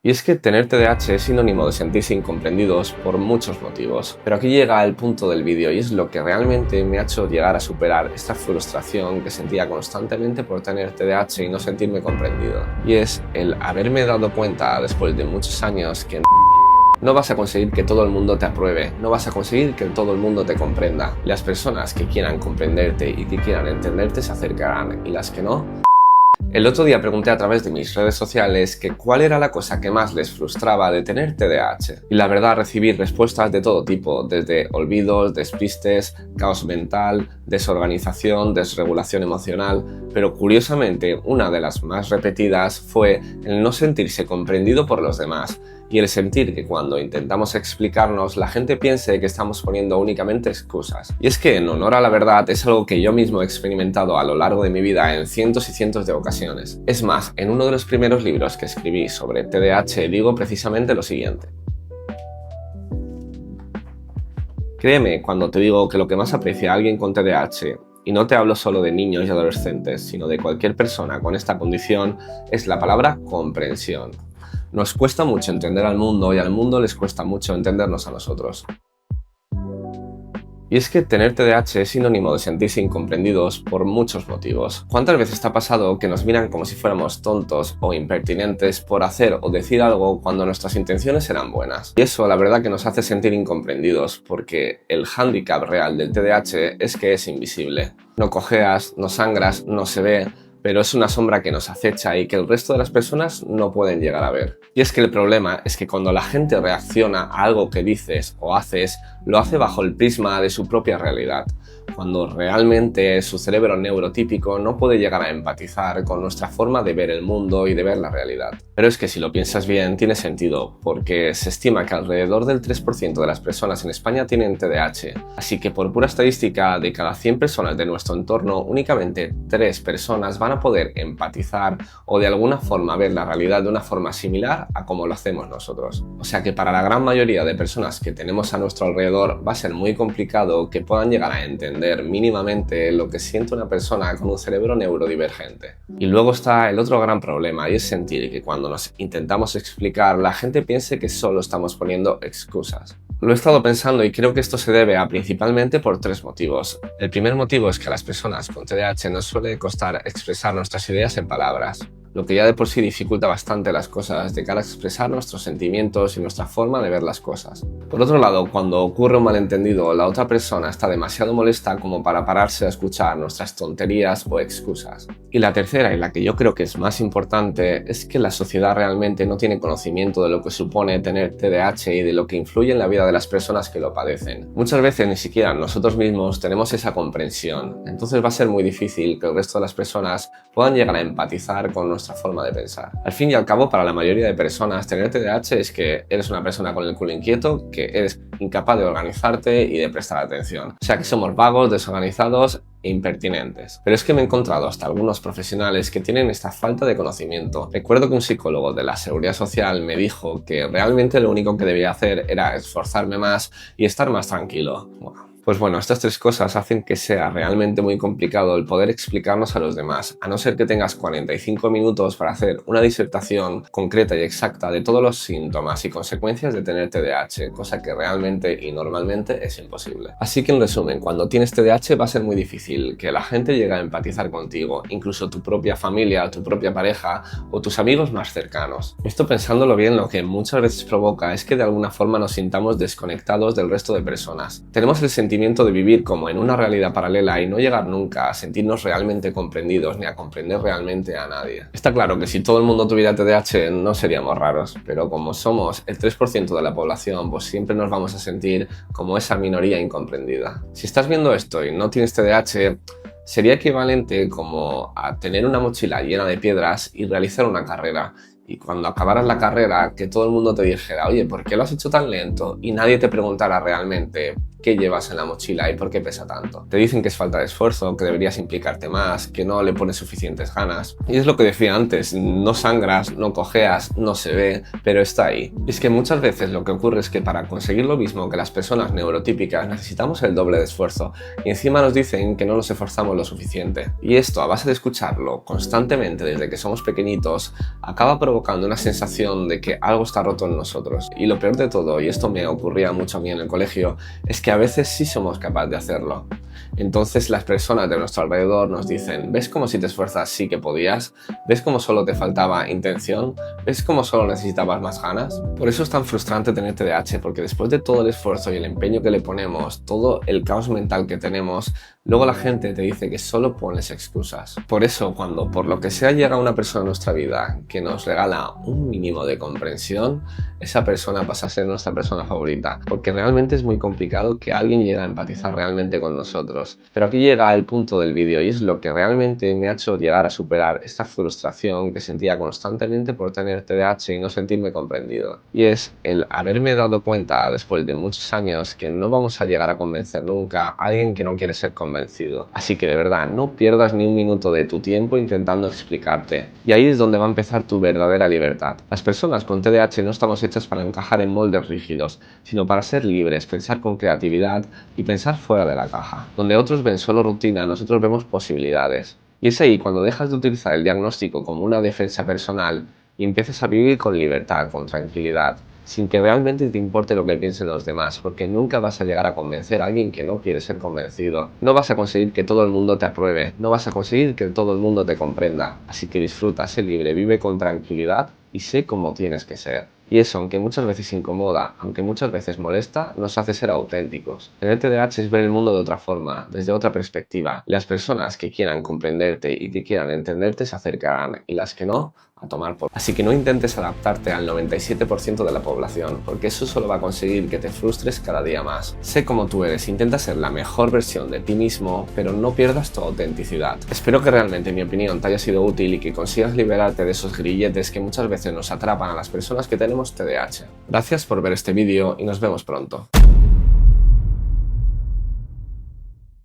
Y es que tener TDAH es sinónimo de sentirse incomprendidos por muchos motivos. Pero aquí llega el punto del vídeo y es lo que realmente me ha hecho llegar a superar esta frustración que sentía constantemente por tener TDAH y no sentirme comprendido. Y es el haberme dado cuenta después de muchos años que no vas a conseguir que todo el mundo te apruebe, no vas a conseguir que todo el mundo te comprenda. Las personas que quieran comprenderte y que quieran entenderte se acercarán y las que no. El otro día pregunté a través de mis redes sociales que cuál era la cosa que más les frustraba de tener TDAH. Y la verdad recibí respuestas de todo tipo, desde olvidos, despistes, caos mental, desorganización, desregulación emocional, pero curiosamente una de las más repetidas fue el no sentirse comprendido por los demás y el sentir que cuando intentamos explicarnos la gente piense que estamos poniendo únicamente excusas. Y es que, en honor a la verdad, es algo que yo mismo he experimentado a lo largo de mi vida en cientos y cientos de ocasiones. Es más, en uno de los primeros libros que escribí sobre TDAH digo precisamente lo siguiente. Créeme cuando te digo que lo que más aprecia a alguien con TDAH, y no te hablo solo de niños y adolescentes, sino de cualquier persona con esta condición, es la palabra comprensión. Nos cuesta mucho entender al mundo y al mundo les cuesta mucho entendernos a nosotros. Y es que tener TDAH es sinónimo de sentirse incomprendidos por muchos motivos. ¿Cuántas veces te ha pasado que nos miran como si fuéramos tontos o impertinentes por hacer o decir algo cuando nuestras intenciones eran buenas? Y eso la verdad que nos hace sentir incomprendidos porque el hándicap real del TDAH es que es invisible. No cojeas, no sangras, no se ve, pero es una sombra que nos acecha y que el resto de las personas no pueden llegar a ver. Y es que el problema es que cuando la gente reacciona a algo que dices o haces, lo hace bajo el prisma de su propia realidad, cuando realmente su cerebro neurotípico no puede llegar a empatizar con nuestra forma de ver el mundo y de ver la realidad. Pero es que si lo piensas bien, tiene sentido, porque se estima que alrededor del 3% de las personas en España tienen TDAH, así que por pura estadística, de cada 100 personas de nuestro entorno, únicamente 3 personas van a poder empatizar o de alguna forma ver la realidad de una forma similar a como lo hacemos nosotros. O sea que para la gran mayoría de personas que tenemos a nuestro alrededor va a ser muy complicado que puedan llegar a entender mínimamente lo que siente una persona con un cerebro neurodivergente. Y luego está el otro gran problema y es sentir que cuando nos intentamos explicar la gente piense que solo estamos poniendo excusas. Lo he estado pensando y creo que esto se debe a principalmente por 3 motivos. El primer motivo es que a las personas con TDAH nos suele costar expresar nuestras ideas en palabras, lo que ya de por sí dificulta bastante las cosas de cara a expresar nuestros sentimientos y nuestra forma de ver las cosas. Por otro lado, cuando ocurre un malentendido, la otra persona está demasiado molesta como para pararse a escuchar nuestras tonterías o excusas. Y la tercera, y la que yo creo que es más importante, es que la sociedad realmente no tiene conocimiento de lo que supone tener TDAH y de lo que influye en la vida de las personas que lo padecen. Muchas veces ni siquiera nosotros mismos tenemos esa comprensión, entonces va a ser muy difícil que el resto de las personas puedan llegar a empatizar con nuestra forma de pensar. Al fin y al cabo, para la mayoría de personas, tener TDAH es que eres una persona con el culo inquieto, que eres incapaz de organizarte y de prestar atención. O sea que somos vagos, desorganizados e impertinentes. Pero es que me he encontrado hasta algunos profesionales que tienen esta falta de conocimiento. Recuerdo que un psicólogo de la Seguridad Social me dijo que realmente lo único que debía hacer era esforzarme más y estar más tranquilo. Pues bueno, estas 3 cosas hacen que sea realmente muy complicado el poder explicarnos a los demás, a no ser que tengas 45 minutos para hacer una disertación concreta y exacta de todos los síntomas y consecuencias de tener TDAH, cosa que realmente y normalmente es imposible. Así que en resumen, cuando tienes TDAH va a ser muy difícil que la gente llegue a empatizar contigo, incluso tu propia familia, tu propia pareja o tus amigos más cercanos. Esto pensándolo bien, lo que muchas veces provoca es que de alguna forma nos sintamos desconectados del resto de personas. Tenemos el sentimiento de vivir como en una realidad paralela y no llegar nunca a sentirnos realmente comprendidos ni a comprender realmente a nadie. Está claro que si todo el mundo tuviera TDAH no seríamos raros, pero como somos el 3% de la población, pues siempre nos vamos a sentir como esa minoría incomprendida. Si estás viendo esto y no tienes TDAH, sería equivalente como a tener una mochila llena de piedras y realizar una carrera. Y cuando acabaras la carrera, que todo el mundo te dijera, oye, ¿por qué lo has hecho tan lento? Y nadie te preguntara realmente qué llevas en la mochila y por qué pesa tanto. Te dicen que es falta de esfuerzo, que deberías implicarte más, que no le pones suficientes ganas. Y es lo que decía antes, no sangras, no cojeas, no se ve, pero está ahí. Y es que muchas veces lo que ocurre es que para conseguir lo mismo que las personas neurotípicas necesitamos el doble de esfuerzo y encima nos dicen que no nos esforzamos lo suficiente. Y esto, a base de escucharlo constantemente desde que somos pequeñitos, acaba provocando una sensación de que algo está roto en nosotros. Y lo peor de todo, y esto me ocurría mucho a mí en el colegio, es que a veces sí somos capaces de hacerlo. Entonces las personas de nuestro alrededor nos dicen, ¿ves cómo si te esfuerzas sí que podías? ¿Ves cómo solo te faltaba intención? ¿Ves cómo solo necesitabas más ganas? Por eso es tan frustrante tener TDAH, porque después de todo el esfuerzo y el empeño que le ponemos, todo el caos mental que tenemos, luego la gente te dice que solo pones excusas. Por eso, cuando por lo que sea llega una persona en nuestra vida que nos regala un mínimo de comprensión, esa persona pasa a ser nuestra persona favorita, porque realmente es muy complicado que alguien llegue a empatizar realmente con nosotros. Pero aquí llega el punto del vídeo y es lo que realmente me ha hecho llegar a superar esta frustración que sentía constantemente por tener TDAH y no sentirme comprendido. Y es el haberme dado cuenta después de muchos años que no vamos a llegar a convencer nunca a alguien que no quiere ser convencido. Así que de verdad, no pierdas ni un minuto de tu tiempo intentando explicarte. Y ahí es donde va a empezar tu verdadera libertad. Las personas con TDAH no estamos hechas para encajar en moldes rígidos, sino para ser libres, pensar con creatividad y pensar fuera de la caja. Donde otros ven solo rutina, nosotros vemos posibilidades. Y es ahí cuando dejas de utilizar el diagnóstico como una defensa personal y empiezas a vivir con libertad, con tranquilidad, sin que realmente te importe lo que piensen los demás, porque nunca vas a llegar a convencer a alguien que no quiere ser convencido. No vas a conseguir que todo el mundo te apruebe, no vas a conseguir que todo el mundo te comprenda. Así que disfruta, sé libre, vive con tranquilidad y sé cómo tienes que ser. Y eso, aunque muchas veces incomoda, aunque muchas veces molesta, nos hace ser auténticos. Tener TDAH es ver el mundo de otra forma, desde otra perspectiva. Las personas que quieran comprenderte y que quieran entenderte se acercarán, y las que no, a tomar por... Así que no intentes adaptarte al 97% de la población, porque eso solo va a conseguir que te frustres cada día más. Sé como tú eres, intenta ser la mejor versión de ti mismo, pero no pierdas tu autenticidad. Espero que realmente mi opinión te haya sido útil y que consigas liberarte de esos grilletes que muchas veces nos atrapan a las personas que tenemos TDAH. Gracias por ver este vídeo y nos vemos pronto.